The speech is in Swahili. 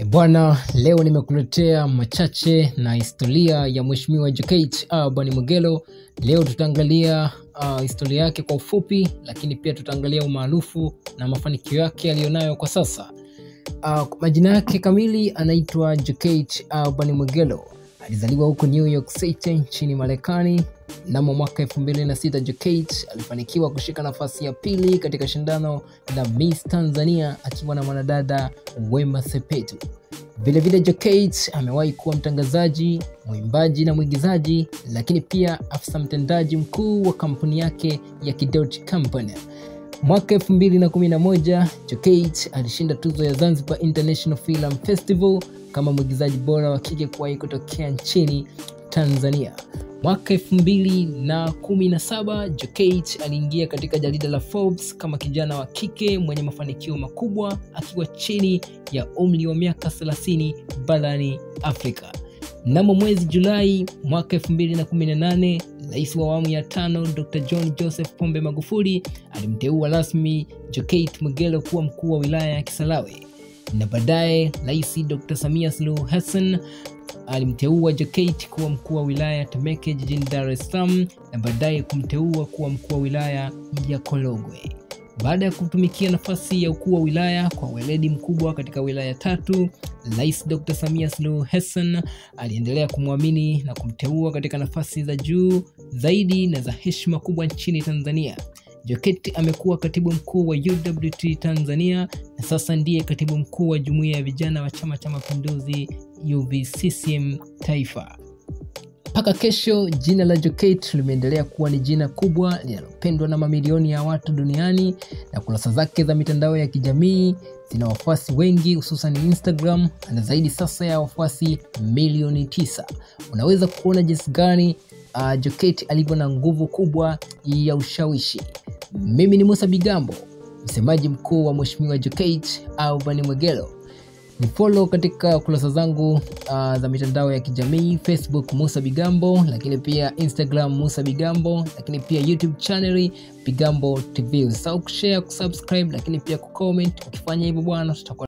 Bwana, leo nimekuletea machache na historia ya Mheshimiwa Jokate Alban Mwegelo. Leo tutaangalia historia yake kwa ufupi, lakini pia tutaangalia umaarufu na mafanikio yake aliyonayo kwa sasa. Majina yake kamili anaitwa Jokate Alban Mwegelo. Alizaliwa huko New York City nchini Marekani. Mnamo mwaka 2006 Jokate alifanikiwa kushika nafasi ya pili katika shindano la Miss Tanzania akiwa na mwanadada Wema Sepetu. Vile vile Jokate amewahi kuwa mtangazaji, mwimbaji na mwigizaji, lakini pia afisa mtendaji mkuu wa kampuni yake ya Kidoti Company. Mwaka 2011 Jokate alishinda tuzo ya Zanzibar International Film Festival kama mwigizaji bora wa kike kuwahi kutokea nchini Tanzania. Mwaka 2017 Jokate aliingia katika jarida la Forbes kama kijana wa kike mwenye mafanikio makubwa akiwa chini ya umri wa miaka 30 barani Afrika. Mnamo mwezi Julai mwaka 2018, Rais wa awamu ya 5 Dr. John Joseph Pombe Magufuli alimteua rasmi Jokate Mwegelo kuwa mkuu wa wilaya ya Kisarawe. Na baadaye Rais Dr. Samia Suluhu Hassan alimteua Jokate kuwa mkuu wa wilaya ya Temeke jijini Dar es Salaam na baadaye kumteua kuwa mkuu wa wilaya ya Korogwe. Baada ya kutumikia nafasi ya ukuu wa wilaya kwa weledi mkubwa katika wilaya 3, Rais Dr. Samia Suluhu Hassan aliendelea kumwamini na kumteua katika nafasi za juu zaidi na za heshima kubwa nchini Tanzania. Jokate amekuwa katibu mkuu wa UWT Tanzania na sasa ndiye katibu mkuu wa Jumuiya ya Vijana wa Chama cha Mapinduzi UVCCM Taifa. Mpaka kesho jina la Jokate limeendelea kuwa ni jina kubwa linalopendwa na mamilioni ya watu duniani, na kurasa zake za mitandao ya kijamii zina wafuasi wengi hususan Instagram, na zaidi sasa ya wafuasi milioni 9. Unaweza kuona jinsi gani Jokate alivyo na nguvu kubwa ya ushawishi. Mimi ni Musa Bigambo, msemaji mkuu wa Mheshimiwa Jokate Alban Mwegelo. Ni follow katika kurasa zangu za mitandao ya kijamii, Facebook Musa Bigambo, lakini pia Instagram Musa Bigambo, lakini pia YouTube channel Bigambo TV. Usisahau kushare, kusubscribe, lakini pia kucomment. Ukifanya hivyo bwana, tutakuwa